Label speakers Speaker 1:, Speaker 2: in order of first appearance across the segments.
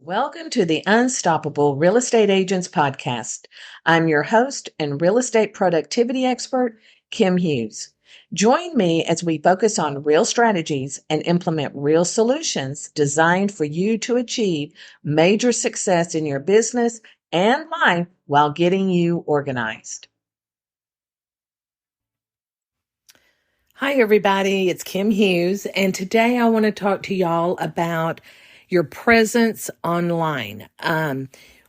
Speaker 1: Welcome to the Unstoppable Real Estate Agents Podcast. I'm your host and real estate productivity expert, Kim Hughes. Join me as we focus on real strategies and implement real solutions designed for you to achieve major success in your business and life while getting you organized. Hi, everybody. It's Kim Hughes, and today I want to talk to y'all about your presence online.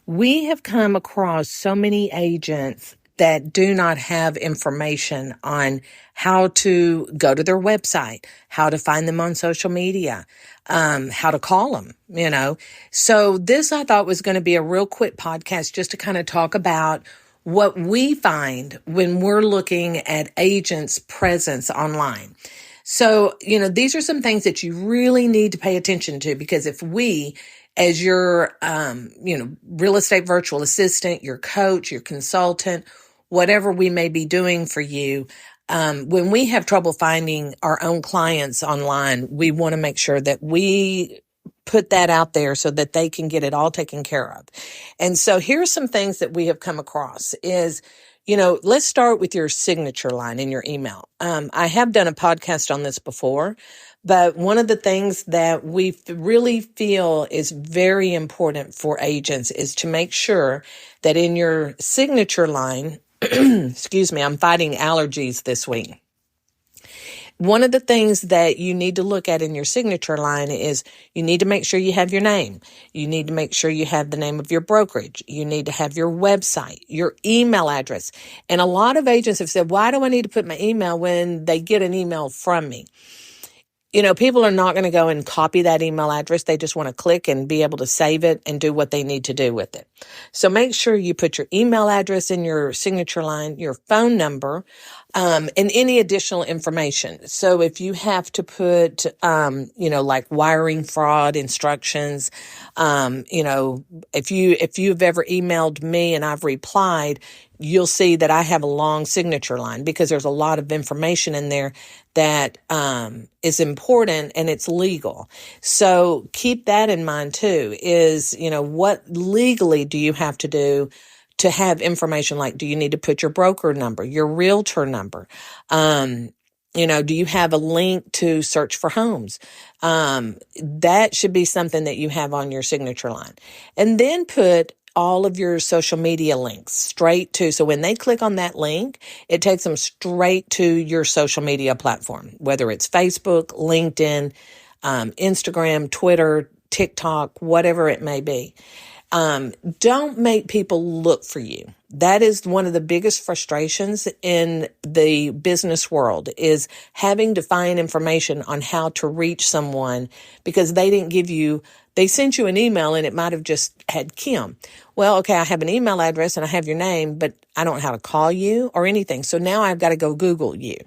Speaker 1: We have come across so many agents that do not have information on how to go to their website, how to find them on social media, how to call them. So this I thought was going to be a real quick podcast just to kind of talk about what we find when we're looking at agents' presence online. So, these are some things that you really need to pay attention to, because if we, as your, real estate virtual assistant, your coach, your consultant, whatever we may be doing for you, when we have trouble finding our own clients online, we want to make sure that we put that out there so that they can get it all taken care of. And so here's some things that we have come across is, let's start with your signature line in your email. I have done a podcast on this before, but one of the things that we really feel is very important for agents is to make sure that in your signature line, excuse me, I'm fighting allergies this week. One of the things that you need to look at in your signature line is you need to make sure you have your name. You need to make sure you have the name of your brokerage. You need to have your website, your email address. And a lot of agents have said, why do I need to put my email when they get an email from me? People are not going to go and copy that email address. They just want to click and be able to save it and do what they need to do with it. So make sure you put your email address in your signature line, your phone number, and any additional information. So if you have to put, like wiring fraud instructions, if you've ever emailed me and I've replied, you'll see that I have a long signature line because there's a lot of information in there that is important and it's legal. So keep that in mind too, is, what legally do you have to do to have information? Like, do you need to put your broker number, your realtor number? Do you have a link to search for homes? That should be something that you have on your signature line. And then put all of your social media links straight to, so when they click on that link, it takes them straight to your social media platform, whether it's Facebook, LinkedIn, Instagram, Twitter, TikTok, whatever it may be. Don't make people look for you. That is one of the biggest frustrations in the business world, is having to find information on how to reach someone because they sent you an email and it might have just had Kim. Well, okay, I have an email address and I have your name, but I don't know how to call you or anything. So now I've got to go Google you.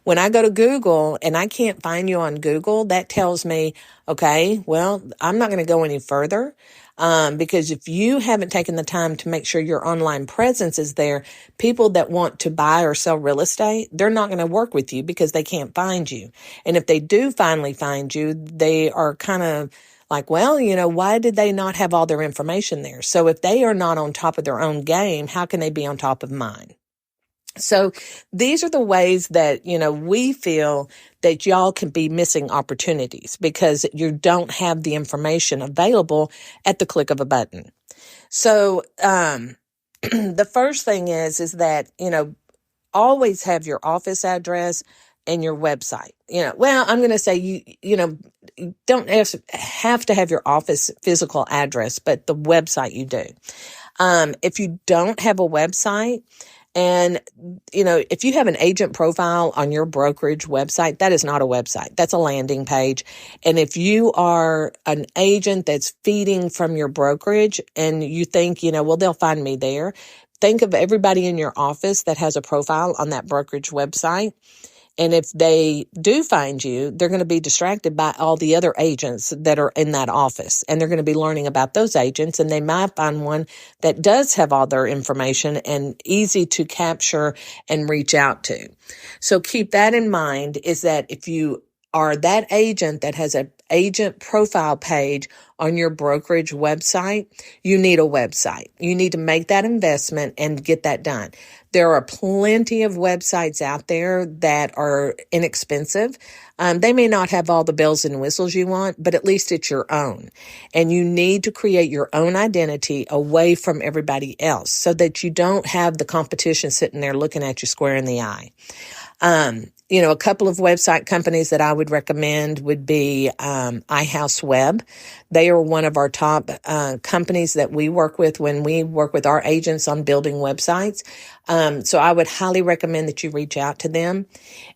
Speaker 1: When I go to Google and I can't find you on Google, that tells me, okay, well, I'm not going to go any further. Because if you haven't taken the time to make sure your online presence is there, people that want to buy or sell real estate, they're not going to work with you because they can't find you. And if they do finally find you, they are kind of like, well, why did they not have all their information there? So if they are not on top of their own game, how can they be on top of mine? So these are the ways that, we feel that y'all can be missing opportunities because you don't have the information available at the click of a button. So, the first thing is that, always have your office address and your website. I'm going to say you don't have to have your office physical address, but the website you do. If you don't have a website, and, if you have an agent profile on your brokerage website, that is not a website. That's a landing page. And if you are an agent that's feeding from your brokerage and you think, well, they'll find me there. Think of everybody in your office that has a profile on that brokerage website. And if they do find you, they're going to be distracted by all the other agents that are in that office. And they're going to be learning about those agents. And they might find one that does have all their information and easy to capture and reach out to. So keep that in mind, is that if you are that agent that has agent profile page on your brokerage website, you need a website. You need to make that investment and get that done. There are plenty of websites out there that are inexpensive. They may not have all the bells and whistles you want, but at least it's your own. And you need to create your own identity away from everybody else so that you don't have the competition sitting there looking at you square in the eye. A couple of website companies that I would recommend would be iHouse Web. They are one of our top companies that we work with when we work with our agents on building websites. So I would highly recommend that you reach out to them.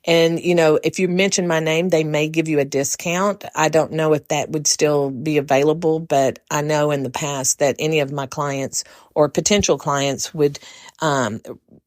Speaker 1: And, if you mention my name, they may give you a discount. I don't know if that would still be available, but I know in the past that any of my clients or potential clients would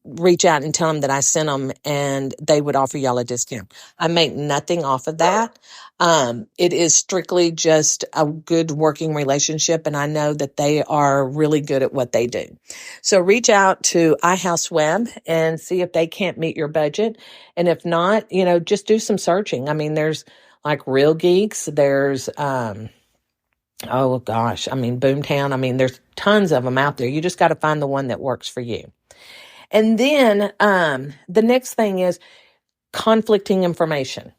Speaker 1: reach out and tell them that I sent them and they would offer y'all a discount. I make nothing off of that. It is strictly just a good working relationship, and I know that they are really good at what they do. So reach out to iHouse Web and see if they can't meet your budget. And if not, just do some searching. I mean, there's like Real Geeks. There's, Boomtown. There's tons of them out there. You just got to find the one that works for you. And then the next thing is conflicting information.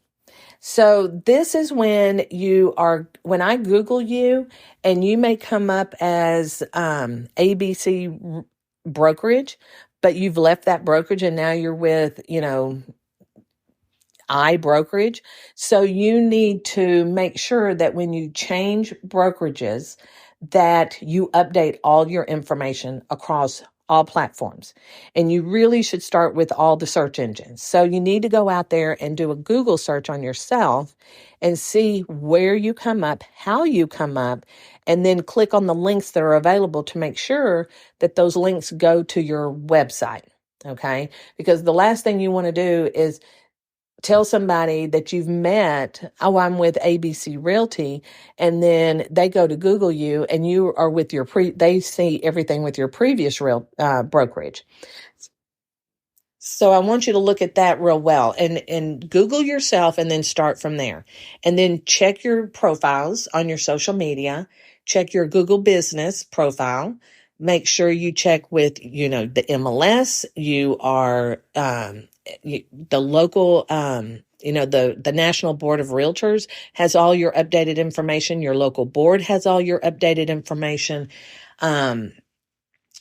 Speaker 1: So this is when when I Google you and you may come up as ABC brokerage, but you've left that brokerage and now you're with, brokerage. So you need to make sure that when you change brokerages, that you update all your information across all platforms. And you really should start with all the search engines. So you need to go out there and do a Google search on yourself and see where you come up, how you come up, and then click on the links that are available to make sure that those links go to your website. Okay? Because the last thing you want to do is tell somebody that you've met, oh, I'm with ABC Realty, and then they go to Google you and you are with they see everything with your previous brokerage. So I want you to look at that real well and Google yourself and then start from there. And then check your profiles on your social media, check your Google business profile, make sure you check with, the MLS, you are, the local, the National Board of Realtors has all your updated information. Your local board has all your updated information.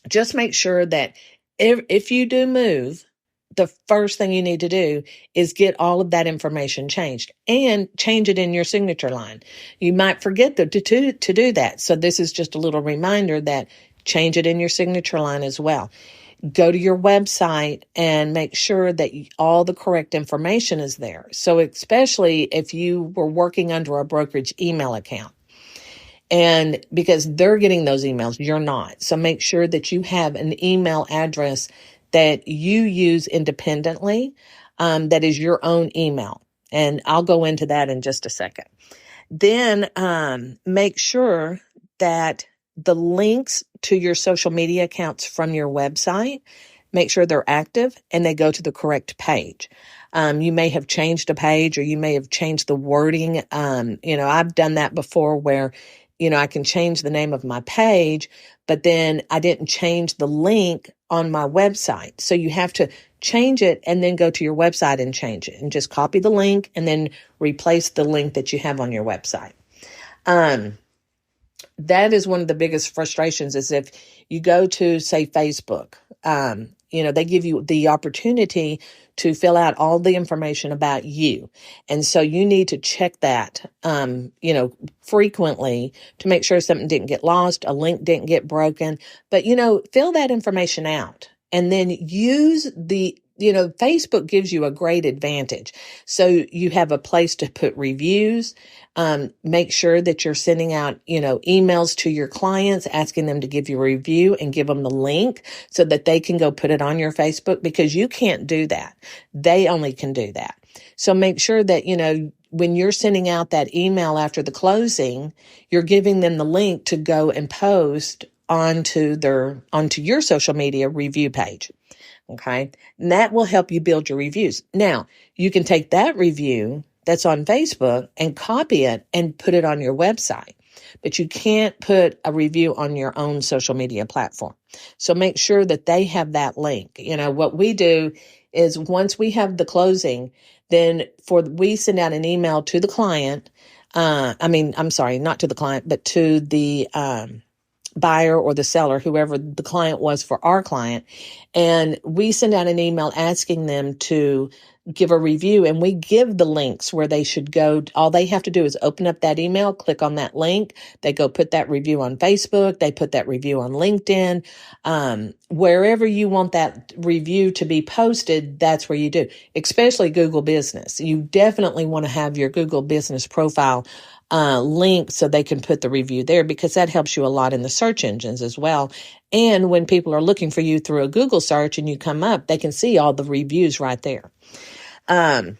Speaker 1: Just make sure that if you do move, the first thing you need to do is get all of that information changed and change it in your signature line. You might forget to do that. So this is just a little reminder that change it in your signature line as well. Go to your website and make sure that all the correct information is there. So especially if you were working under a brokerage email account. And because they're getting those emails, you're not. So make sure that you have an email address that you use independently, that is your own email. And I'll go into that in just a second. Then make sure that the links to your social media accounts from your website, make sure they're active and they go to the correct page. You may have changed a page or you may have changed the wording. I've done that before where, I can change the name of my page, but then I didn't change the link on my website. So you have to change it and then go to your website and change it and just copy the link and then replace the link that you have on your website. That is one of the biggest frustrations is if you go to, say, Facebook, they give you the opportunity to fill out all the information about you. And so you need to check that, frequently to make sure something didn't get lost, a link didn't get broken, but, fill that information out and then use Facebook gives you a great advantage. So you have a place to put reviews. Make sure that you're sending out, emails to your clients, asking them to give you a review and give them the link so that they can go put it on your Facebook because you can't do that. They only can do that. So make sure that, when you're sending out that email after the closing, you're giving them the link to go and post onto your social media review page. Okay. And that will help you build your reviews. Now you can take that review that's on Facebook and copy it and put it on your website. But you can't put a review on your own social media platform. So make sure that they have that link. What we do is once we have the closing, then we send out an email to the client. I'm sorry, not to the client, but to the buyer or the seller, whoever the client was for our client. And we send out an email asking them to give a review, and we give the links where they should go. All they have to do is open up that email, click on that link. They go put that review on Facebook. They put that review on LinkedIn. Wherever you want that review to be posted, that's where you do, especially Google Business. You definitely want to have your Google Business profile link so they can put the review there, because that helps you a lot in the search engines as well. And when people are looking for you through a Google search and you come up, they can see all the reviews right there. And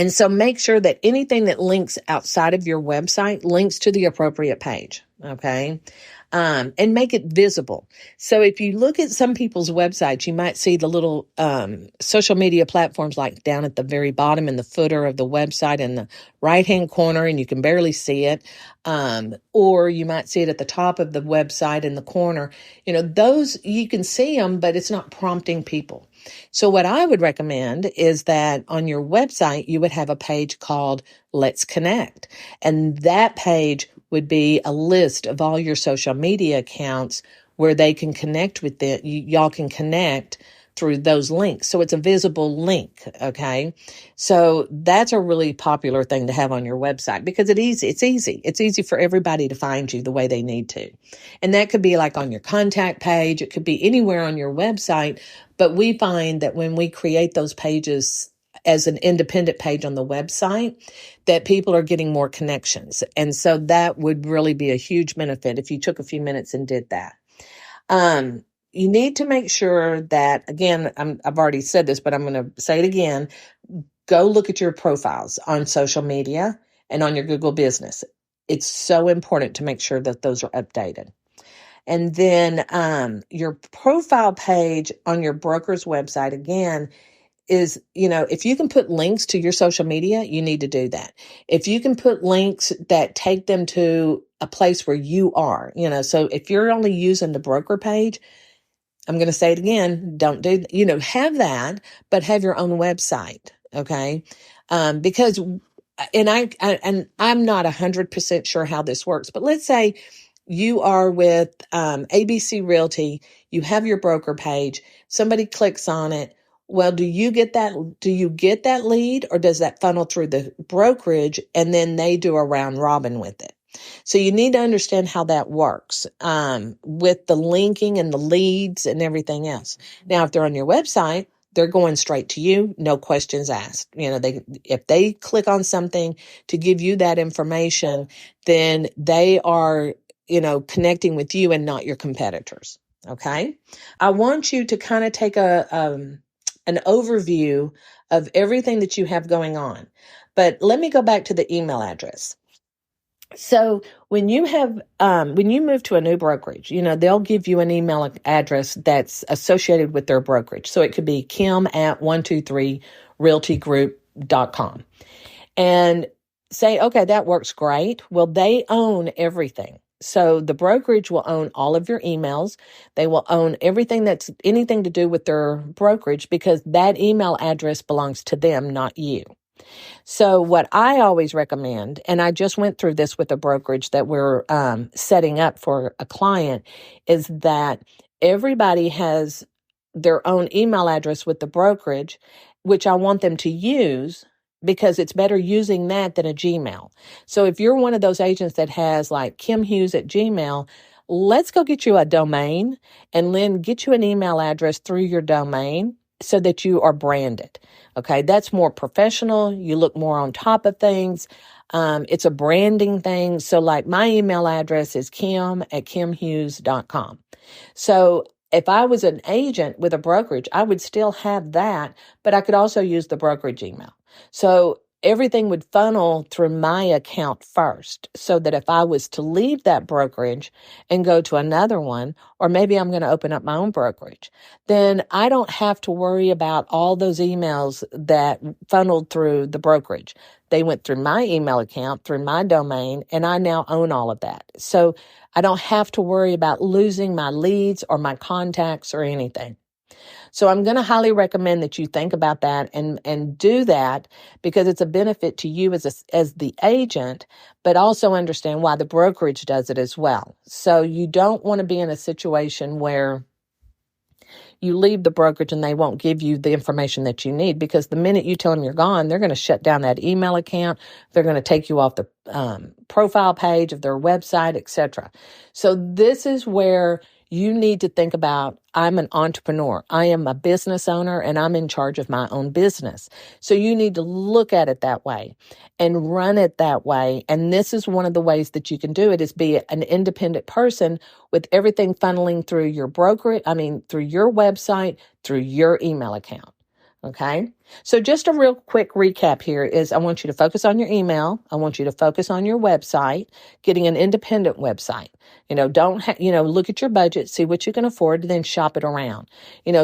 Speaker 1: so make sure that anything that links outside of your website links to the appropriate page. Okay. And make it visible. So if you look at some people's websites, you might see the little social media platforms like down at the very bottom in the footer of the website in the right-hand corner, and you can barely see it. Or you might see it at the top of the website in the corner. Those, you can see them, but it's not prompting people. So what I would recommend is that on your website, you would have a page called Let's Connect. And that page would be a list of all your social media accounts where they can connect with it. Y'all can connect through those links. So it's a visible link. Okay. So that's a really popular thing to have on your website because it's easy. It's easy for everybody to find you the way they need to. And that could be like on your contact page. It could be anywhere on your website. But we find that when we create those pages as an independent page on the website, that people are getting more connections. And so that would really be a huge benefit if you took a few minutes and did that. You need to make sure that, again, I've already said this, but I'm going to say it again. Go look at your profiles on social media and on your Google Business. It's so important to make sure that those are updated. And then your profile page on your broker's website, again, is, if you can put links to your social media, you need to do that. If you can put links that take them to a place where you are, so if you're only using the broker page, I'm going to say it again, don't do, have that, but have your own website. Okay. Because, and I'm not 100% sure how this works, but let's say you are with, ABC Realty, you have your broker page, somebody clicks on it. Well, do you get that lead, or does that funnel through the brokerage and then they do a round robin with it? So you need to understand how that works with the linking and the leads and everything else. Now, if they're on your website, they're going straight to you, no questions asked. If they click on something to give you that information, then they are, connecting with you and not your competitors. Okay. I want you to kind of take an overview of everything that you have going on. But let me go back to the email address. So when you move to a new brokerage, they'll give you an email address that's associated with their brokerage. So it could be kim@123realtygroup.com, and say, okay, that works great. Well, they own everything. So the brokerage will own all of your emails. They will own everything that's anything to do with their brokerage, because that email address belongs to them, not you. So what I always recommend, and I just went through this with a brokerage that we're setting up for a client, is that everybody has their own email address with the brokerage, which I want them to use because it's better using that than a Gmail. So if you're one of those agents that has like Kim Hughes at Gmail, let's go get you a domain and then get you an email address through your domain so that you are branded. Okay, that's more professional. You look more on top of things. It's a branding thing. So like my email address is kim@kimhughes.com. So if I was an agent with a brokerage, I would still have that, but I could also use the brokerage email. So everything would funnel through my account first, so that if I was to leave that brokerage and go to another one, or maybe I'm going to open up my own brokerage, then I don't have to worry about all those emails that funneled through the brokerage. They went through my email account, through my domain, and I now own all of that. So I don't have to worry about losing my leads or my contacts or anything. So I'm going to highly recommend that you think about that and do that, because it's a benefit to you as the agent, but also understand why the brokerage does it as well. So you don't want to be in a situation where you leave the brokerage and they won't give you the information that you need, because the minute you tell them you're gone, they're going to shut down that email account. They're going to take you off the profile page of their website, etc. So this is where you need to think about, I'm an entrepreneur. I am a business owner and I'm in charge of my own business. So you need to look at it that way and run it that way. And this is one of the ways that you can do it, is be an independent person with everything funneling through your through your website, through your email account. Okay. So just a real quick recap here is, I want you to focus on your email. I want you to focus on your website, getting an independent website. Don't look at your budget, see what you can afford, then shop it around.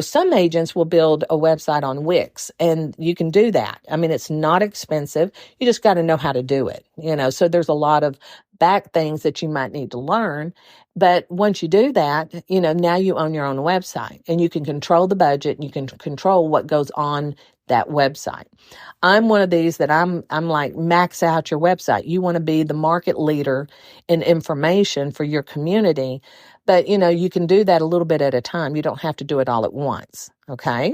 Speaker 1: Some agents will build a website on Wix, and you can do that. It's not expensive. You just got to know how to do it. So there's a lot of back things that you might need to learn. But once you do that, now you own your own website, and you can control the budget, and you can control what goes on that website. I'm one of these that I'm like, max out your website. You want to be the market leader in information for your community, but you can do that a little bit at a time. You don't have to do it all at once. Okay.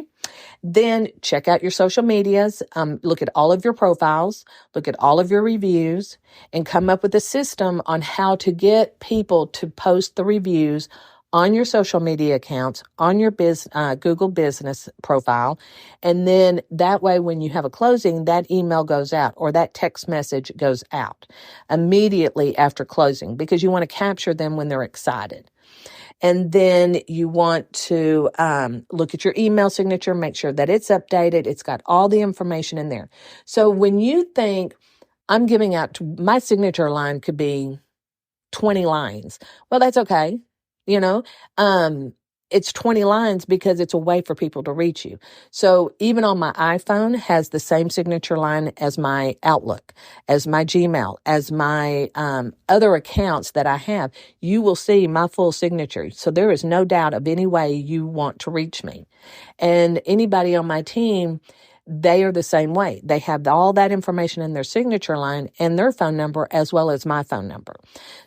Speaker 1: Then check out your social medias, look at all of your profiles, look at all of your reviews, and come up with a system on how to get people to post the reviews on your social media accounts, on your Google business profile. And then that way, when you have a closing, that email goes out, or that text message goes out immediately after closing, because you want to capture them when they're excited. And then you want to look at your email signature, make sure that it's updated. It's got all the information in there. So when you think, I'm giving out, my signature line could be 20 lines. Well, that's okay. It's 20 lines because it's a way for people to reach you. So even on my iPhone has the same signature line as my Outlook, as my Gmail, as my other accounts that I have. You will see my full signature. So there is no doubt of any way you want to reach me. And anybody on my team, they are the same way. They have all that information in their signature line and their phone number, as well as my phone number.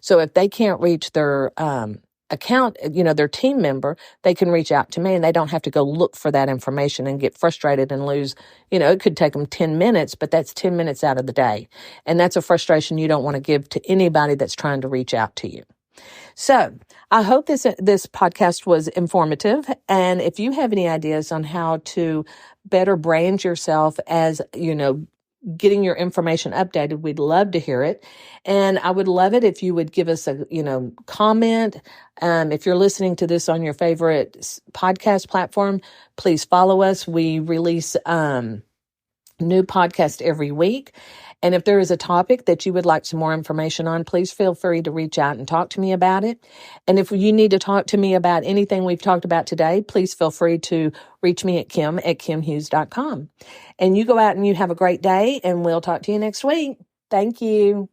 Speaker 1: So if they can't reach their account, their team member, they can reach out to me, and they don't have to go look for that information and get frustrated and lose, it could take them 10 minutes, but that's 10 minutes out of the day. And that's a frustration you don't want to give to anybody that's trying to reach out to you. So I hope this podcast was informative. And if you have any ideas on how to better brand yourself as, getting your information updated, we'd love to hear it. And I would love it if you would give us a, comment. If you're listening to this on your favorite podcast platform, please follow us. We release new podcast every week. And if there is a topic that you would like some more information on, please feel free to reach out and talk to me about it. And if you need to talk to me about anything we've talked about today, please feel free to reach me at kim@kimhughes.com. And you go out and you have a great day, and we'll talk to you next week. Thank you.